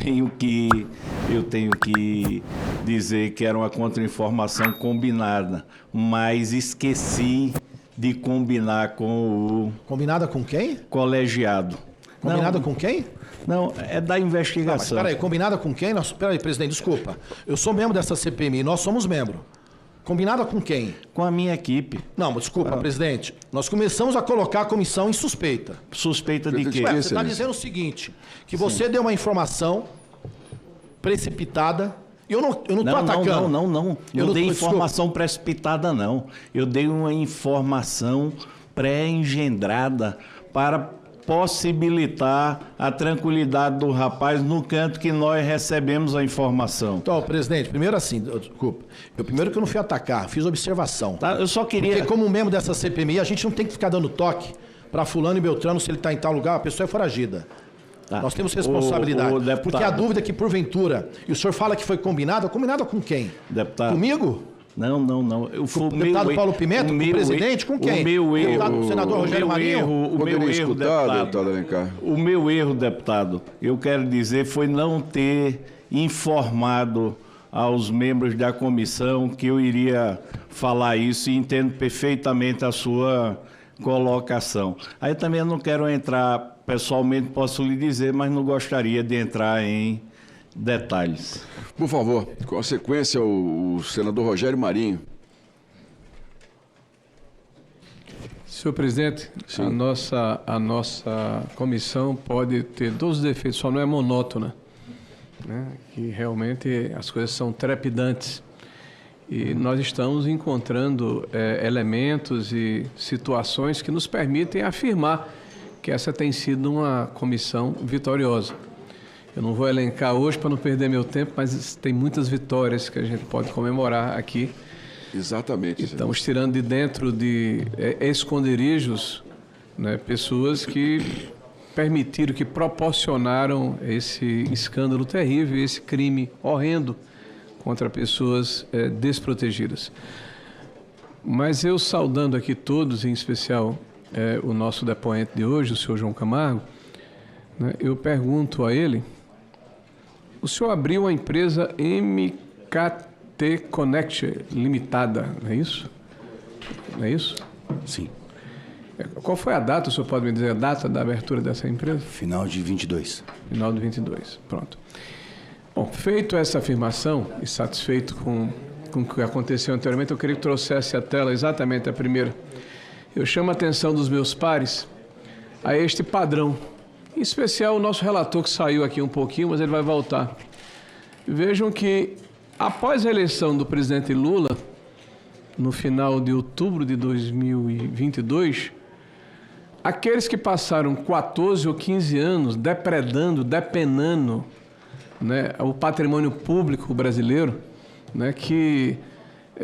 tenho que dizer que era uma contra-informação combinada, mas esqueci de combinar com o... Combinada com quem? Colegiado. Combinada com quem? Não, é da investigação. Mas espera aí, combinada com quem? Espera aí, presidente, desculpa. Eu sou membro dessa CPMI, nós somos membro. Combinada com quem? Com a minha equipe. Não, desculpa, presidente. Nós começamos a colocar a comissão em suspeita. Suspeita de quê? Ué, você está dizendo o seguinte, que você deu uma informação precipitada. Eu não estou atacando. Não. Eu não dei informação precipitada, não. Eu dei uma informação pré-engendrada para possibilitar a tranquilidade do rapaz no canto que nós recebemos a informação. Então, presidente, primeiro assim, desculpa. Primeiro que eu não fui atacar, fiz observação. Tá, eu só queria... Porque como membro dessa CPMI, a gente não tem que ficar dando toque para fulano e beltrano, se ele está em tal lugar, a pessoa é foragida. Tá. Nós temos responsabilidade. Porque a dúvida é que, porventura, e o senhor fala que foi combinada com quem? Deputado. Comigo? Não. Com o deputado Paulo Pimenta? Com o presidente? Com quem? O meu erro. Deputado, o senador Rogério Marinho? O meu erro, deputado, eu quero dizer, foi não ter informado aos membros da comissão que eu iria falar isso e entendo perfeitamente a sua colocação. Aí também eu não quero entrar, pessoalmente posso lhe dizer, mas não gostaria de entrar em detalhes. Por favor, com sequência, o senador Rogério Marinho. Senhor presidente, a nossa comissão pode ter todos os defeitos, só não é monótona, né? Que realmente as coisas são trepidantes. E nós estamos encontrando elementos e situações que nos permitem afirmar que essa tem sido uma comissão vitoriosa. Eu não vou elencar hoje para não perder meu tempo, mas tem muitas vitórias que a gente pode comemorar aqui. Exatamente. Estamos tirando de dentro de esconderijos, né, pessoas que permitiram, que proporcionaram esse escândalo terrível, esse crime horrendo contra pessoas desprotegidas. Mas eu saudando aqui todos, em especial o nosso depoente de hoje, o senhor João Camargo, né, eu pergunto a ele, o senhor abriu a empresa MKT Connect Limitada, não é isso? Não é isso? Sim. Qual foi a data, o senhor pode me dizer a data da abertura dessa empresa? Final de 22. Final de 22, pronto. Bom, feito essa afirmação e satisfeito com o que aconteceu anteriormente, eu queria que trouxesse à tela exatamente a primeira. Eu chamo a atenção dos meus pares a este padrão. Em especial o nosso relator que saiu aqui um pouquinho, mas ele vai voltar. Vejam que após a eleição do presidente Lula, no final de outubro de 2022, aqueles que passaram 14 ou 15 anos depredando, depenando, né, o patrimônio público brasileiro, né, que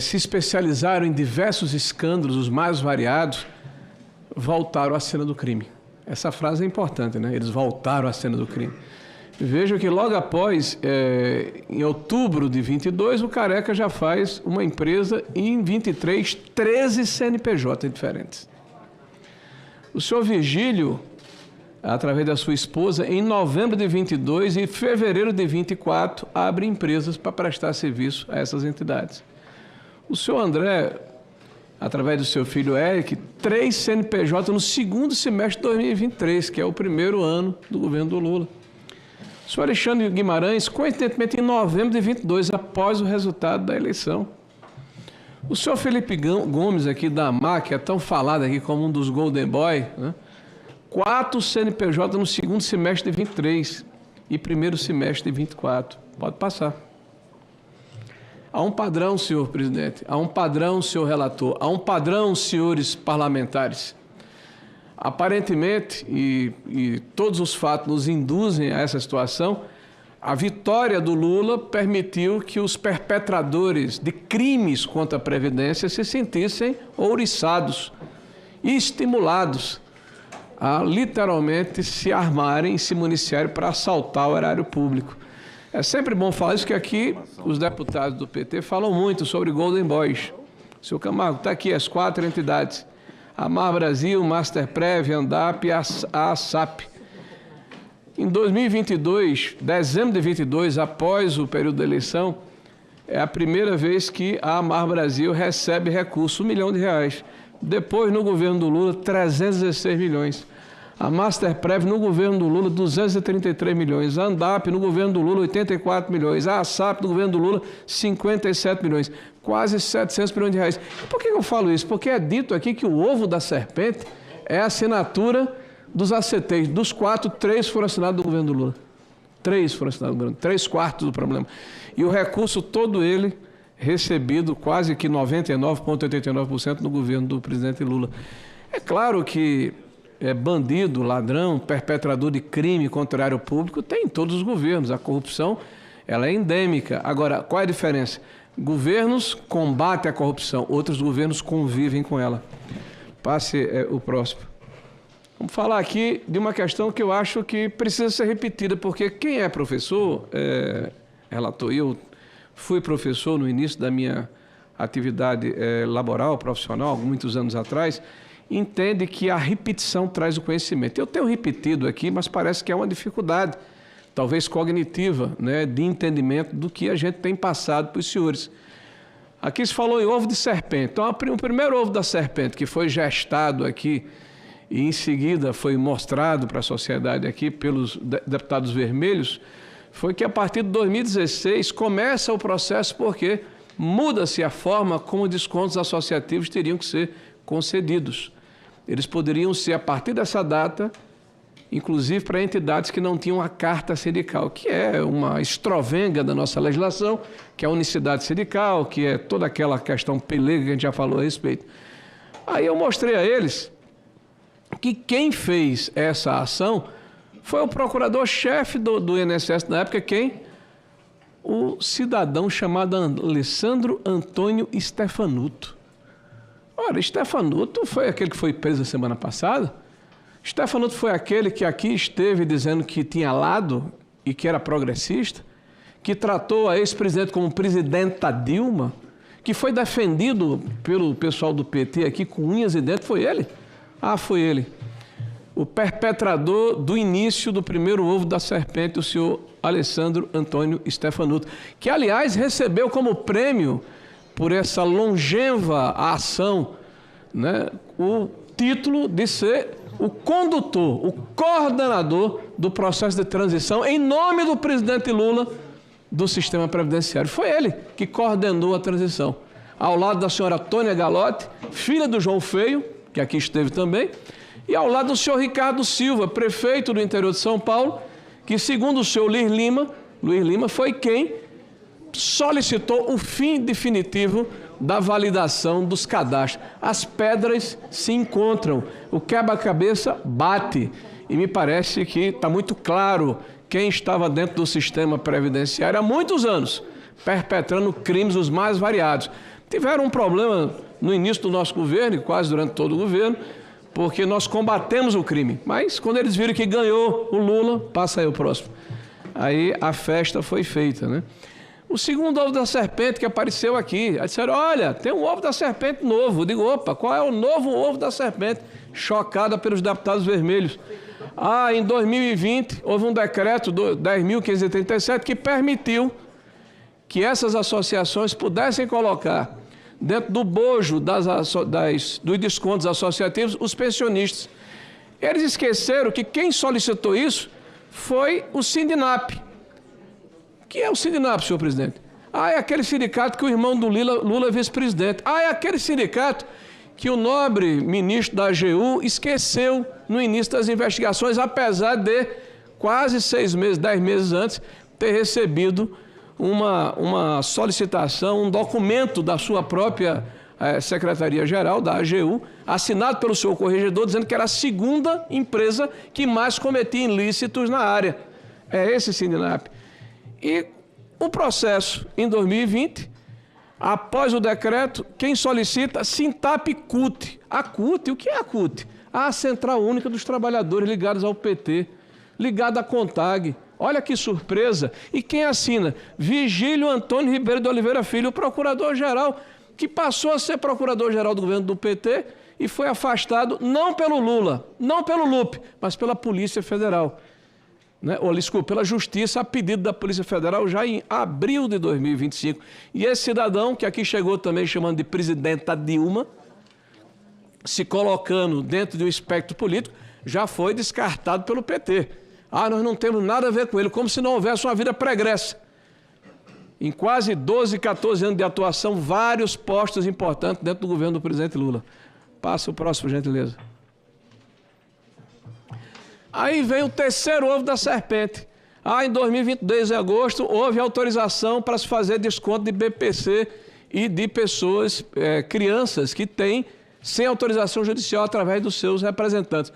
se especializaram em diversos escândalos, os mais variados, voltaram à cena do crime. Essa frase é importante, né? Eles voltaram à cena do crime. Vejam que logo após, em outubro de 22, o Careca já faz uma empresa e em 23, 13 CNPJ diferentes. O senhor Virgílio, através da sua esposa, em novembro de 22 e fevereiro de 24, abre empresas para prestar serviço a essas entidades. O senhor André, através do seu filho Eric, 3 CNPJ no segundo semestre de 2023, que é o primeiro ano do governo do Lula. O senhor Alexandre Guimarães, coincidentemente em novembro de 22, após o resultado da eleição. O senhor Felipe Gomes, aqui da AMAR, que é tão falado aqui como um dos Golden Boy, né? 4 CNPJ no segundo semestre de 23 e primeiro semestre de 24. Pode passar. Há um padrão, senhor presidente, há um padrão, senhor relator, há um padrão, senhores parlamentares. Aparentemente, e todos os fatos nos induzem a essa situação, a vitória do Lula permitiu que os perpetradores de crimes contra a Previdência se sentissem ouriçados e estimulados a literalmente se armarem e se municiarem para assaltar o erário público. É sempre bom falar isso, que aqui os deputados do PT falam muito sobre Golden Boys. Seu Camargo, está aqui as 4 entidades. AMAR Brasil, Masterprev, ANDAP e a ASAP. Em 2022, dezembro de 2022, após o período da eleição, é a primeira vez que a Amar Brasil recebe recurso, R$1 milhão. Depois, no governo do Lula, 316 milhões. A Masterprev, no governo do Lula, 233 milhões. A Andap, no governo do Lula, 84 milhões. A ASAP, no governo do Lula, 57 milhões. Quase 700 milhões de reais. E por que eu falo isso? Porque é dito aqui que o ovo da serpente é a assinatura dos ACTs. Dos 4, 3 foram assinados do governo do Lula. 3 foram assinados do governo, 3/4 do problema. E o recurso todo ele recebido quase que 99,89% no governo do presidente Lula. É claro que bandido, ladrão, perpetrador de crime contra o erário público tem em todos os governos. A corrupção ela é endêmica. Agora, qual é a diferença? Governos combatem a corrupção, outros governos convivem com ela. Passe o próximo. Vamos falar aqui de uma questão que eu acho que precisa ser repetida, porque quem é professor, relator, eu fui professor no início da minha atividade laboral, profissional, muitos anos atrás, entende que a repetição traz o conhecimento. Eu tenho repetido aqui, mas parece que é uma dificuldade, talvez cognitiva, né, de entendimento do que a gente tem passado para os senhores. Aqui se falou em ovo de serpente. Então, o primeiro ovo da serpente que foi gestado aqui e em seguida foi mostrado para a sociedade aqui pelos deputados vermelhos, foi que a partir de 2016 começa o processo porque muda-se a forma como descontos associativos teriam que ser concedidos. Eles poderiam ser, a partir dessa data, inclusive para entidades que não tinham a carta sindical, que é uma estrovenga da nossa legislação, que é a unicidade sindical, que é toda aquela questão pelega que a gente já falou a respeito. Aí eu mostrei a eles que quem fez essa ação foi o procurador-chefe do INSS na época, quem? O cidadão chamado Alessandro Antônio Stefanuto. Ora, Stefanuto foi aquele que foi preso a semana passada. Stefanuto foi aquele que aqui esteve dizendo que tinha lado e que era progressista, que tratou a ex-presidente como presidenta Dilma, que foi defendido pelo pessoal do PT aqui com unhas e dentes. Foi ele? Ah, foi ele. O perpetrador do início do primeiro ovo da serpente, o senhor Alessandro Antônio Stefanuto, que, aliás, recebeu como prêmio por essa longeva ação, né, o título de ser o condutor, o coordenador do processo de transição em nome do presidente Lula do sistema previdenciário. Foi ele que coordenou a transição, ao lado da senhora Tônia Galotti, filha do João Feio, que aqui esteve também, e ao lado do senhor Ricardo Silva, prefeito do interior de São Paulo, que, segundo o senhor Luiz Lima foi quem solicitou o fim definitivo da validação dos cadastros. As pedras se encontram, o quebra-cabeça bate, e me parece que está muito claro quem estava dentro do sistema previdenciário há muitos anos, perpetrando crimes os mais variados. Tiveram um problema no início do nosso governo, e quase durante todo o governo, porque nós combatemos o crime. Mas quando eles viram que ganhou o Lula, passa aí o próximo. Aí a festa foi feita, né? O segundo ovo da serpente que apareceu aqui, aí disseram, olha, tem um ovo da serpente novo. Eu digo, opa, qual é o novo ovo da serpente? Chocada pelos deputados vermelhos. Ah, em 2020, houve um decreto, 10.537, que permitiu que essas associações pudessem colocar dentro do bojo dos descontos associativos os pensionistas. Eles esqueceram que quem solicitou isso foi o Sindinap. Que é o Sindinap, senhor presidente? Ah, é aquele sindicato que o irmão do Lula é vice-presidente. Ah, é aquele sindicato que o nobre ministro da AGU esqueceu no início das investigações, apesar de quase 6 meses, 10 meses antes, ter recebido uma solicitação, um documento da sua própria Secretaria-Geral, da AGU, assinado pelo seu corregedor, dizendo que era a segunda empresa que mais cometia ilícitos na área. É esse Sindinap. E o processo, em 2020, após o decreto, quem solicita? Sintap-CUT. A CUT, o que é a CUT? A Central Única dos Trabalhadores ligados ao PT, ligada à CONTAG. Olha que surpresa. E quem assina? Vigílio Antônio Ribeiro de Oliveira Filho, o procurador-geral, que passou a ser procurador-geral do governo do PT e foi afastado não pelo Lula, não pelo Lupe, mas pela Polícia Federal. né? Ou, desculpa, pela Justiça a pedido da Polícia Federal já em abril de 2025. E esse cidadão, que aqui chegou também chamando de presidenta Dilma, se colocando dentro de um espectro político, já foi descartado pelo PT. Nós não temos nada a ver com ele, como se não houvesse uma vida pregressa. Em quase 12, 14 anos de atuação, vários postos importantes dentro do governo do presidente Lula. Passa o próximo, gentileza. Aí vem o terceiro ovo da serpente. Em 2022, em agosto, houve autorização para se fazer desconto de BPC e de pessoas, crianças que têm sem autorização judicial através dos seus representantes.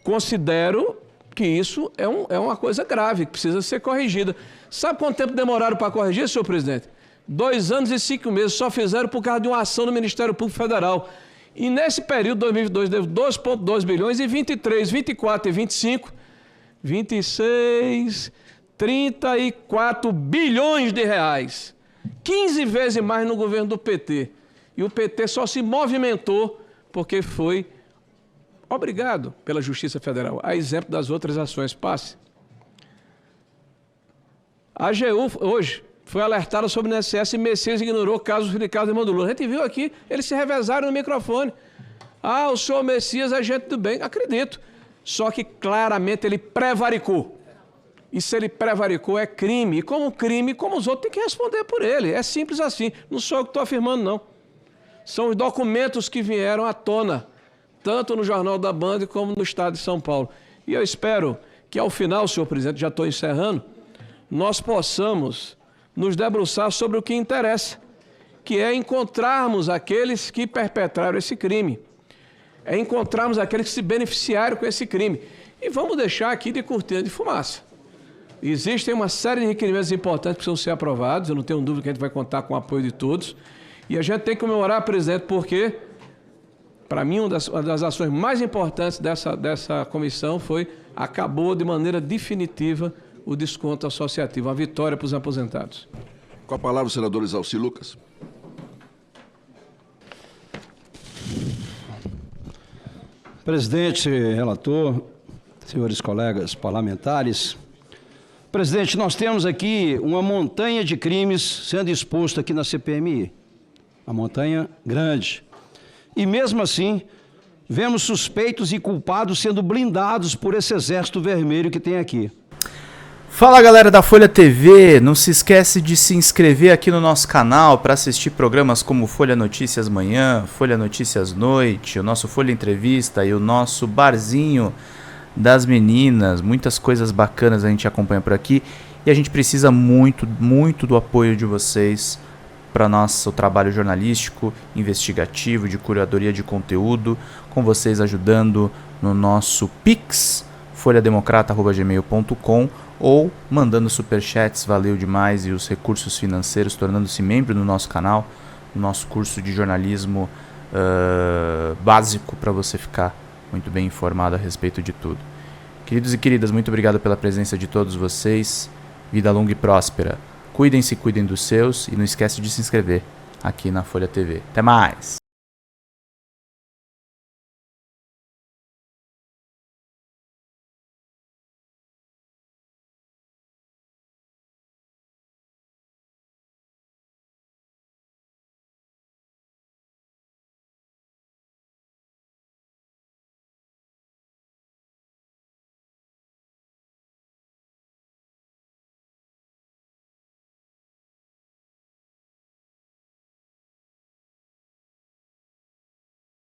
Considero que isso é uma coisa grave, que precisa ser corrigida. Sabe quanto tempo demoraram para corrigir, senhor presidente? 2 anos e 5 meses, só fizeram por causa de uma ação do Ministério Público Federal. E nesse período, 2022, deu 2,2 bilhões, e 23, 24 e 25, 26, 34 bilhões de reais. 15 vezes mais no governo do PT. E o PT só se movimentou porque foi obrigado pela Justiça Federal, a exemplo das outras ações. Passe. A AGU, hoje, foi alertada sobre o INSS e Messias ignorou casos de irmão do Lula. A gente viu aqui, eles se revezaram no microfone. O senhor Messias é gente do bem. Acredito. Só que, claramente, ele prevaricou. E se ele prevaricou, é crime. E como crime, como os outros, tem que responder por ele. É simples assim. Não sou eu que estou afirmando, não. São os documentos que vieram à tona, tanto no Jornal da Band como no Estado de São Paulo. E eu espero que, ao final, senhor presidente, já estou encerrando, nós possamos nos debruçar sobre o que interessa, que é encontrarmos aqueles que perpetraram esse crime, é encontrarmos aqueles que se beneficiaram com esse crime. E vamos deixar aqui de cortina de fumaça. Existem uma série de requerimentos importantes que precisam ser aprovados, eu não tenho dúvida que a gente vai contar com o apoio de todos, e a gente tem que comemorar, presidente, porque, para mim, uma das ações mais importantes dessa comissão acabou de maneira definitiva o desconto associativo, a vitória para os aposentados. Com a palavra o senador Exalci Lucas. Presidente, relator, senhores colegas parlamentares. Presidente, nós temos aqui uma montanha de crimes sendo exposta aqui na CPMI. Uma montanha grande. E mesmo assim, vemos suspeitos e culpados sendo blindados por esse exército vermelho que tem aqui. Fala, galera da Folha TV, não se esquece de se inscrever aqui no nosso canal para assistir programas como Folha Notícias Manhã, Folha Notícias Noite, o nosso Folha Entrevista e o nosso Barzinho das Meninas. Muitas coisas bacanas a gente acompanha por aqui e a gente precisa muito, muito do apoio de vocês para nosso trabalho jornalístico, investigativo, de curadoria de conteúdo, com vocês ajudando no nosso Pix, folhademocrata@gmail.com, ou mandando superchats, valeu demais, e os recursos financeiros, tornando-se membro do nosso canal, no nosso curso de jornalismo básico, para você ficar muito bem informado a respeito de tudo. Queridos e queridas, muito obrigado pela presença de todos vocês, vida longa e próspera. Cuidem-se, cuidem dos seus, e não esquece de se inscrever aqui na Folha TV. Até mais!